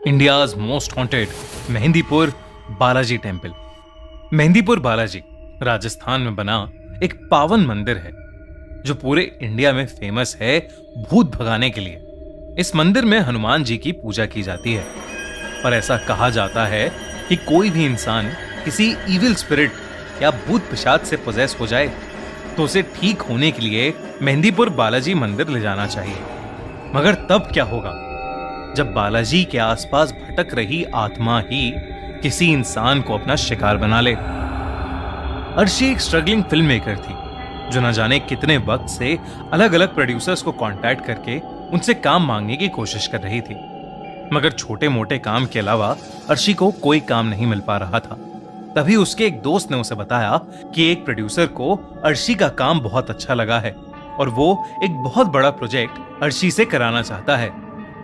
India's most haunted Mehandipur Balaji temple. Mehandipur Balaji Rajasthan में बना एक पावन मंदिर है जो पूरे इंडिया में फेमस है भूत भगाने के लिए। इस मंदिर में हनुमान जी की पूजा की जाती है और ऐसा कहा जाता है कि कोई भी इंसान किसी इविल स्पिरिट या भूत पिशाच से पोजेस हो जाए तो उसे ठीक होने के लिए मेहंदीपुर बालाजी मंदिर ले जाना चाहिए। मगर तब क्या होगा जब बालाजी के आसपास भटक रही आत्मा ही किसी इंसान को अपना शिकार बना ले। अर्शी एक स्ट्रगलिंग फिल्म मेकर थी जो न जाने कितने वक्त से अलग अलग प्रोड्यूसर्स को कांटेक्ट करके उनसे काम मांगने की कोशिश कर रही थी, मगर छोटे मोटे काम के अलावा अर्शी को कोई काम नहीं मिल पा रहा था। तभी उसके एक दोस्त ने उसे बताया कि एक प्रोड्यूसर को अर्शी का काम बहुत अच्छा लगा है और वो एक बहुत बड़ा प्रोजेक्ट अर्शी से कराना चाहता है।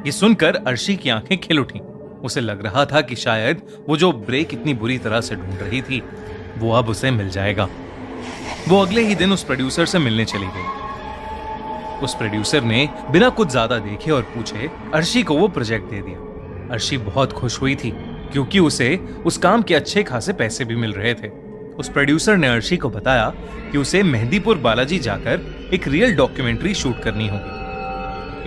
ये सुनकर अर्शी की आंखें खिल उठी। उसे लग रहा था कि शायद वो जो ब्रेक इतनी बुरी तरह से ढूंढ रही थी वो अब उसे मिल जाएगा। वो अगले ही दिन उस प्रोड्यूसर से मिलने चली गई। उस प्रोड्यूसर ने बिना कुछ ज्यादा देखे और पूछे अर्शी को वो प्रोजेक्ट दे दिया। अर्शी बहुत खुश हुई थी क्योंकि उसे उस काम के अच्छे खासे पैसे भी मिल रहे थे। उस प्रोड्यूसर ने अर्शी को बताया कि उसे मेहंदीपुर बालाजी जाकर एक रियल डॉक्यूमेंट्री शूट करनी होगी।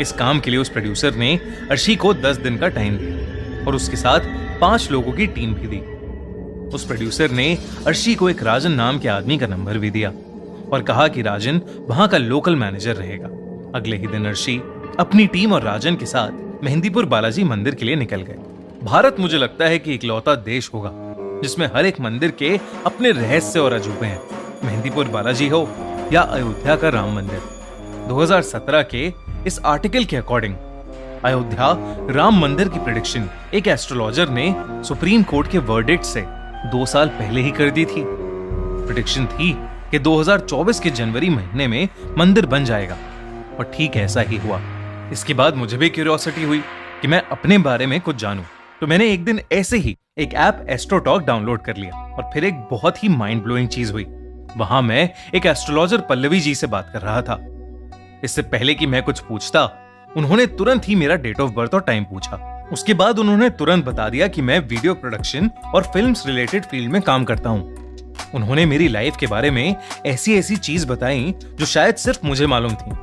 इस काम के लिए उस प्रोड्यूसर ने अर्शी को 10 दिन का टाइम दिया और उसके साथ 5 लोगों की टीम भी दी। उस प्रोड्यूसर ने अर्शी को एक राजन नाम के आदमी का नंबर भी दिया और कहा कि राजन वहां का लोकल मैनेजर रहेगा। अगले ही दिन अर्शी अपनी टीम और राजन के साथ मेहंदीपुर बालाजी मंदिर के लिए निकल गए। भारत मुझे लगता है कि इकलौता देश होगा जिसमें हर एक मंदिर के अपने रहस्य और अजूबे हैं। मेहंदीपुर बालाजी हो या अयोध्या का राम मंदिर। 2017 के इस आर्टिकल के अकॉर्डिंग अयोध्या राम मंदिर की प्रेडिक्शन एक एस्ट्रोलॉजर ने सुप्रीम कोर्ट के वर्डिक्ट से 2 साल पहले ही कर दी थी। प्रेडिक्शन थी कि 2024 के जनवरी महीने में मंदिर बन जाएगा और ठीक ऐसा ही हुआ। इसके बाद मुझे भी क्यूरियोसिटी हुई कि मैं अपने बारे में कुछ जानूं, तो मैंने एक दिन ऐसे ही एक ऐप एस्ट्रोटॉक डाउनलोड कर लिया और फिर एक बहुत ही माइंड ब्लोइंग चीज हुई। वहां मैं एक एस्ट्रोलॉजर पल्लवी जी से बात कर रहा था। इससे पहले कि मैं कुछ पूछता उन्होंने तुरंत ही मेरा डेट ऑफ बर्थ और टाइम पूछा। उसके बाद उन्होंने तुरंत बता दिया कि मैं वीडियो प्रोडक्शन और फिल्म्स रिलेटेड फील्ड में काम करता हूं। उन्होंने मेरी लाइफ के बारे में ऐसी ऐसी चीज बताई जो शायद सिर्फ मुझे मालूम थी।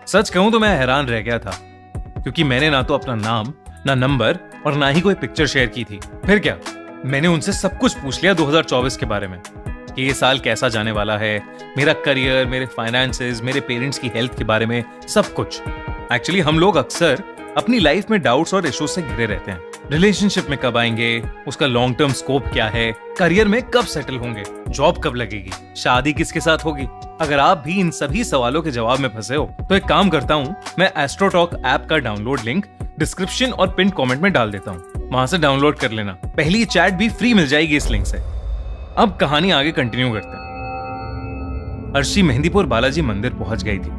सच कहूं तो मैं हैरान रह गया था क्योंकि मैंने ना तो अपना नाम, ना नंबर और ना ही कोई पिक्चर शेयर की थी। फिर क्या, मैंने उनसे सब कुछ पूछ लिया 2024 के बारे में कि ये साल कैसा जाने वाला है, मेरा करियर, मेरे फाइनेंसेस, मेरे पेरेंट्स की हेल्थ के बारे में सब कुछ। एक्चुअली हम लोग अक्सर अपनी लाइफ में डाउट्स और इश्यूज से घिरे रहते हैं। रिलेशनशिप में कब आएंगे, उसका लॉन्ग टर्म स्कोप क्या है, करियर में कब सेटल होंगे, जॉब कब लगेगी, शादी किसके साथ होगी। अगर आप भी इन सभी सवालों के जवाब में फंसे हो तो एक काम करता हूँ, मैं एस्ट्रोटॉक ऐप का डाउनलोड लिंक डिस्क्रिप्शन और पिन कमेंट में डाल देता हूँ, वहां से डाउनलोड कर लेना। पहली चैट भी फ्री मिल जाएगी इस लिंक से। अब कहानी आगे कंटिन्यू करते हैं। अर्शी मेहंदीपुर बालाजी मंदिर पहुंच गई थी,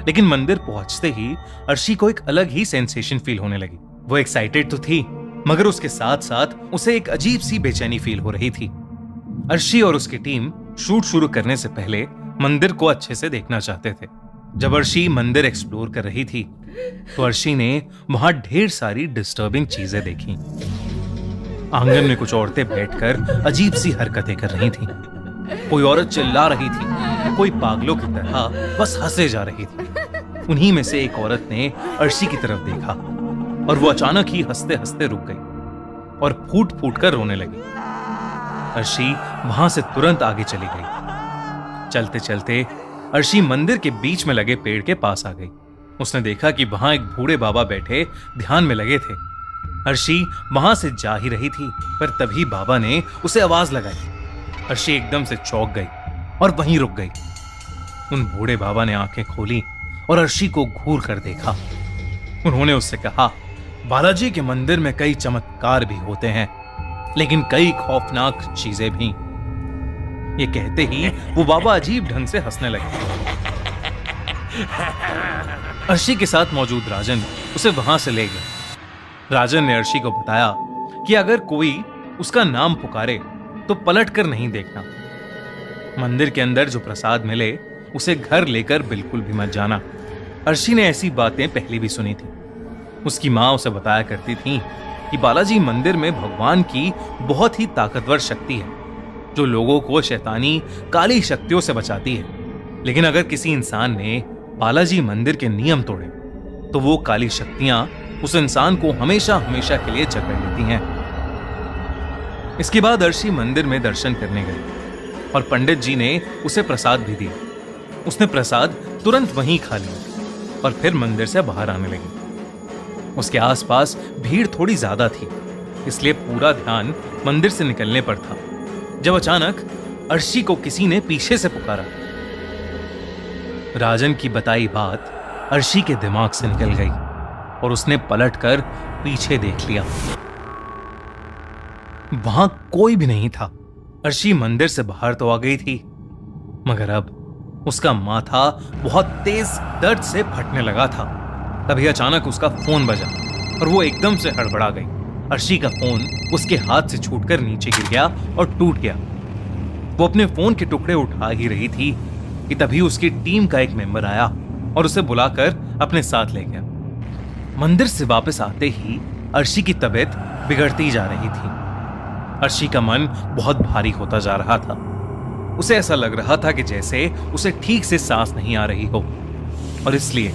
लेकिन मंदिर पहुंचते ही अर्शी को एक अलग ही सेंसेशन फील होने लगी। वो एक्साइटेड तो थी मगर उसके साथ साथ उसे एक अजीब सी बेचैनी फील हो रही थी। अर्शी और उसकी टीम शूट शुरू करने से पहले मंदिर को अच्छे से देखना चाहते थे। जब अर्शी मंदिर एक्सप्लोर कर रही थी तो अर्शी ने वहां ढेर सारी डिस्टर्बिंग चीजें देखी। आंगन में कुछ औरतें बैठकर अजीब सी हरकतें कर रही थीं। कोई औरत चिल्ला रही थी, कोई पागलों की तरह बस हंसे जा रही थी। उन्हीं में से एक औरत ने अर्शी की तरफ देखा और वो अचानक ही हंसते हंसते रुक गई और फूट फूट कर रोने लगी। अर्शी वहां से तुरंत आगे चली गई। चलते चलते अर्शी मंदिर के बीच में लगे पेड़ के पास आ गई। उसने देखा कि वहां एक बूढ़े बाबा बैठे ध्यान में लगे थे। अर्शी वहां से जा ही रही थी पर तभी बाबा ने उसे आवाज लगाई। अर्शी एकदम से चौंक गई और वहीं रुक गई। उन बूढ़े बाबा ने आंखें खोली और अर्शी को घूर कर देखा। उन्होंने उससे कहा, बालाजी के मंदिर में कई चमत्कार भी होते हैं लेकिन कई खौफनाक चीजें भी। ये कहते ही वो बाबा अजीब ढंग से हंसने लगे। अर्शी के साथ मौजूद राजन उसे वहां से ले गए। राजन ने अर्शी को बताया कि अगर कोई उसका नाम पुकारे तो पलट कर नहीं देखना। मंदिर के अंदर जो प्रसाद मिले उसे घर लेकर बिल्कुल भी मत जाना। अर्शी ने ऐसी बातें पहले भी सुनी थी। उसकी माँ उसे बताया करती थी कि बालाजी मंदिर में भगवान की बहुत ही ताकतवर शक्ति है जो लोगों को शैतानी काली शक्तियों से बचाती है। लेकिन अगर किसी इंसान ने बालाजी मंदिर के नियम तोड़े तो वो काली शक्तियां उस इंसान को हमेशा हमेशा के लिए जकड़ लेती हैं। इसके बाद अर्शी मंदिर में दर्शन करने गई और पंडित जी ने उसे प्रसाद भी दिया। उसने प्रसाद तुरंत वहीं खा लिया और फिर मंदिर से बाहर आने लगी। उसके आसपास भीड़ थोड़ी ज्यादा थी, इसलिए पूरा ध्यान मंदिर से निकलने पर था जब अचानक अर्शी को किसी ने पीछे से पुकारा। राजन की बताई बात अर्शी के दिमाग से निकल गई और उसने पलटकर पीछे देख लिया। वहां कोई भी नहीं था। अर्शी मंदिर से बाहर तो आ गई थी, मगर अब उसका माथा बहुत तेज दर्द से फटने लगा था। तभी अचानक उसका फोन बजा और वो एकदम से हड़बड़ा गई। अर्शी का फोन उसके हाथ से छूटकर नीचे गिर गया और टूट गया। वो अपने फोन के टुकड़े उठा ही रही थी कि तभी उसकी टीम का एक मेंबर आया और उसे बुलाकर अपने साथ ले गया। मंदिर से वापस आते ही अर्शी की तबीयत बिगड़ती जा रही थी। अर्शी का मन बहुत भारी होता जा रहा था। उसे ऐसा लग रहा था कि जैसे उसे ठीक से सांस नहीं आ रही हो, और इसलिए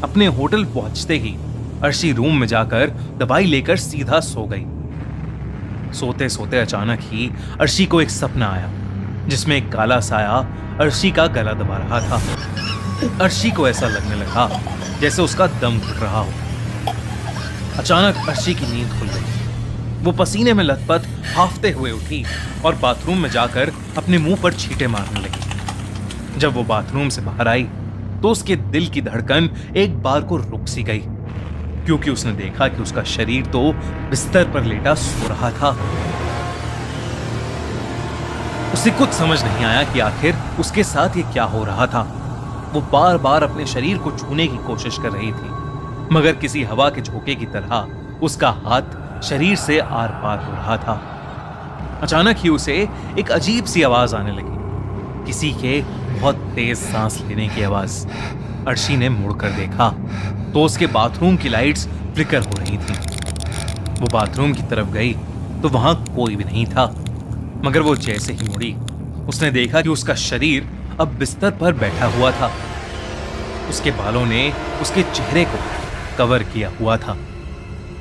अपने होटल पहुंचते ही अर्शी रूम में जाकर दवाई लेकर सीधा सो गई। सोते सोते अचानक ही अर्शी को एक सपना आया जिसमें एक काला साया अर्शी का गला दबा रहा था। अर्शी को ऐसा लगने लगा जैसे उसका दम घुट रहा हो। अचानक अर्शी की नींद खुल गई। वो पसीने में लथपथ हांफते हुए उठी और बाथरूम में जाकर अपने मुंह पर छींटे मारने लगी। जब वो बाथरूम से बाहर आई तो उसके दिल की धड़कन एक बार को रुक सी गई, क्योंकि उसने देखा कि उसका शरीर तो बिस्तर पर लेटा सो रहा था। उसे कुछ समझ नहीं आया कि आखिर उसके साथ ये क्या हो रहा था। वो बार बार अपने शरीर को छूने की कोशिश कर रही थी, मगर किसी हवा के झोंके की तरह उसका हाथ शरीर से आर पार हो रहा था। अचानक ही उसे एक अजीब सी आवाज आने लगी, किसी के बहुत तेज सांस लेने की आवाज। अर्शी ने मुड़कर देखा तो उसके बाथरूम की लाइट्स फ्लिकर हो रही थी। वो बाथरूम की तरफ गई तो वहां कोई भी नहीं था, मगर वो जैसे ही मुड़ी उसने देखा कि उसका शरीर अब बिस्तर पर बैठा हुआ था। उसके बालों ने उसके चेहरे को कवर किया हुआ था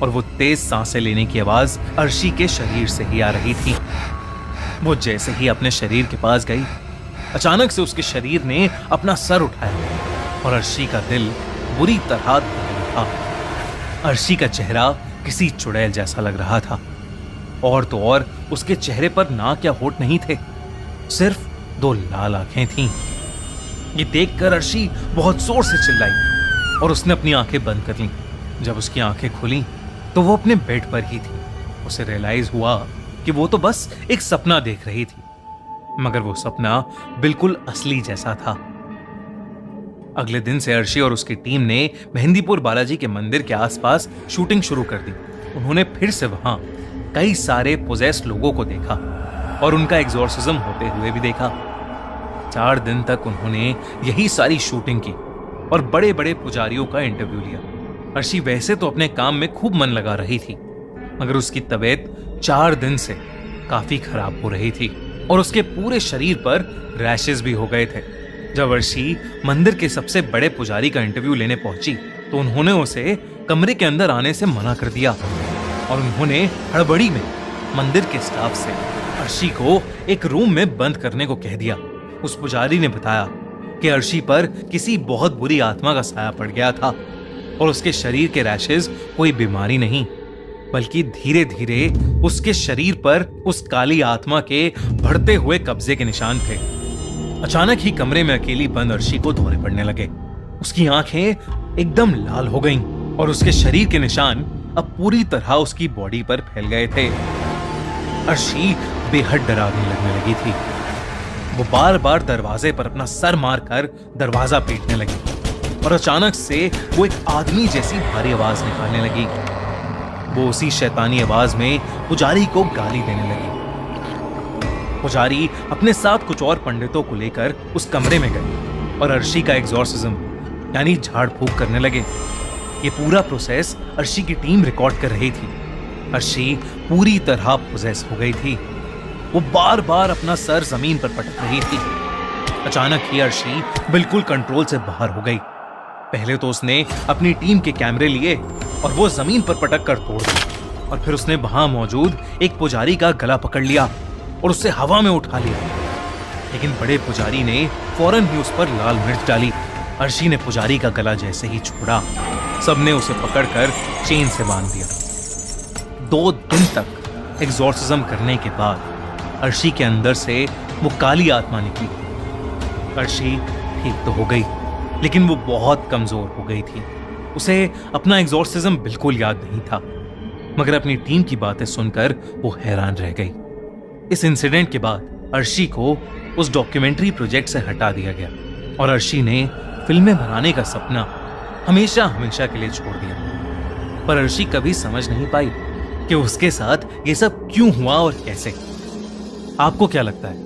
और वो तेज सांसें लेने की आवाज अर्शी के शरीर से ही आ रही थी। वो जैसे ही अपने शरीर के पास गई, अचानक से उसके शरीर ने अपना सर उठाया और अर्शी का दिल बुरी तरह दहल उठा। अर्शी का चेहरा किसी चुड़ैल जैसा लग रहा था, और तो और उसके चेहरे पर नाक या होठ नहीं थे, सिर्फ 2 लाल आंखें थीं। ये देखकर अर्शी बहुत जोर से चिल्लाई और उसने अपनी आंखें बंद कर लीं। जब उसकी आंखें खुली तो वो अपने बेड पर ही थी। उसे रियलाइज हुआ कि वो तो बस एक सपना देख रही थी, मगर वो सपना बिल्कुल असली जैसा था। अगले दिन से अर्शी और उसकी टीम ने मेहंदीपुर बालाजी के मंदिर के आसपास शूटिंग शुरू कर दी। उन्होंने फिर से वहां कई सारे पोजेस्ड लोगों को देखा और उनका एग्जॉर्सिज्म होते हुए भी देखा। 4 दिन तक उन्होंने यही सारी शूटिंग की और बड़े बड़े पुजारियों का इंटरव्यू लिया। अर्शी वैसे तो अपने काम में खूब मन लगा रही थी, मगर उसकी तबीयत 4 दिन से काफी खराब हो रही थी और उसके पूरे शरीर पर रैशेस भी हो गए थे। जब अर्शी मंदिर के सबसे बड़े पुजारी का इंटरव्यू लेने पहुंची तो उन्होंने उसे कमरे के अंदर आने से मना कर दिया और उन्होंने हड़बड़ी में मंदिर के स्टाफ से अर्शी को एक रूम में बंद करने को कह दिया। उस पुजारी ने बताया कि अर्शी पर किसी बहुत बुरी आत्मा का साया पड़ गया था और उसके शरीर के रैशेस कोई बीमारी नहीं, बल्कि धीरे धीरे उसके शरीर पर उस काली आत्मा के बढ़ते हुए कब्जे के निशान थे। अचानक ही कमरे में अकेली बंद अर्शी को दौरे पड़ने लगे। उसकी आंखें एकदम लाल हो गईं और उसके शरीर के निशान अब पूरी तरह उसकी बॉडी पर फैल गए थे। अर्शी बेहद डरावनी लगने लगी थी। वो बार बार दरवाजे पर अपना सर मारकर दरवाजा पीटने लगी और अचानक से वो एक आदमी जैसी भारी आवाज निकालने लगी। वो उसी शैतानी आवाज में पुजारी को गाली देने लगी। पुजारी अपने साथ कुछ और पंडितों को लेकर उस कमरे में गए और अर्शी का एग्जॉर्सिज्म यानी झाड़ फूक करने लगे। ये पूरा प्रोसेस अर्शी की टीम रिकॉर्ड कर रही थी। अर्शी पूरी तरह पोजेस हो गई थी। वो बार बार अपना सर जमीन पर पटक रही थी। अचानक ही अर्शी बिल्कुल कंट्रोल से बाहर हो गई। पहले तो उसने अपनी टीम के कैमरे लिए और वो जमीन पर पटक कर तोड़ दिए, और फिर उसने वहां मौजूद एक पुजारी का गला पकड़ लिया और उससे हवा में उठा लिया। लेकिन बड़े पुजारी ने फौरन ही उस पर लाल मिर्च डाली। अर्शी ने पुजारी का गला जैसे ही छोड़ा, सबने उसे पकड़कर चेन से बांध दिया। 2 दिन तक एग्जॉर्सिज्म करने के बाद अर्शी के अंदर से वो काली आत्मा निकली। अर्शी ठीक तो हो गई, लेकिन वो बहुत कमजोर हो गई थी। उसे अपना एग्जॉर्सिज्म बिल्कुल याद नहीं था, मगर अपनी टीम की बातें सुनकर वो हैरान रह गई। इस इंसिडेंट के बाद अर्शी को उस डॉक्यूमेंट्री प्रोजेक्ट से हटा दिया गया और अर्शी ने फिल्में बनाने का सपना हमेशा हमेशा के लिए छोड़ दिया। पर अर्शी कभी समझ नहीं पाई कि उसके साथ ये सब क्यों हुआ और कैसे। आपको क्या लगता है?